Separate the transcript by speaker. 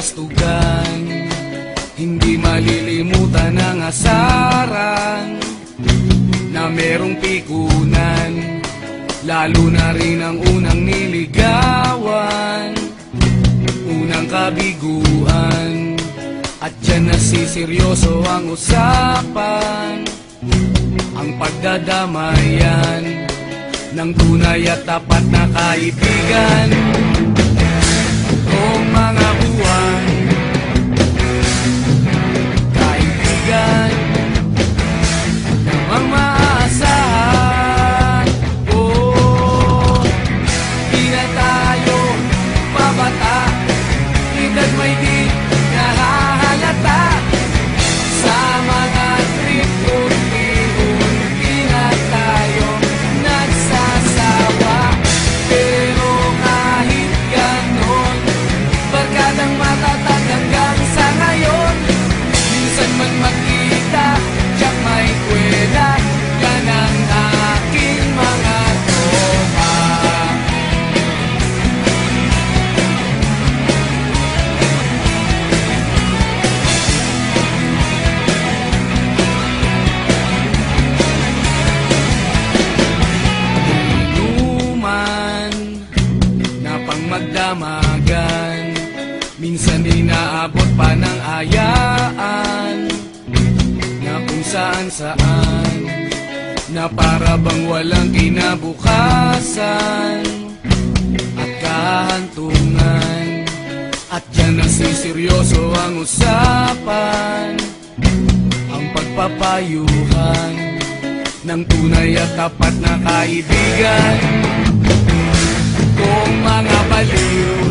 Speaker 1: kastugan, hindi malilimutan ang asaran na merong pikunan, lalo na rin ang unang niligawan, unang kabiguan. At dyan nasiseryoso ang usapan, ang pagdadamayan ng tunay at tapat na kaibigan. Kung mga buwan, kaibigan namang maaasahan. Oh, di na tayo babata, edad may di nahahalata. Sa mga trip unti-unti na tayo nagsasawa. Pero kahit ganon, barkadang matatag hanggang sa ngayon. Minsan man magkita, tiyak may kwela, yan ang aking mga tropa. Inuman na pang magdamagan, minsan inaabot pa ng ayaan, na kung saan-saan, na para bang walang kinabukasan at kahantungan. At dyan nasiseryoso ang usapan, ang pagpapayuhan ng tunay at tapat na kaibigan. Kung mga baliw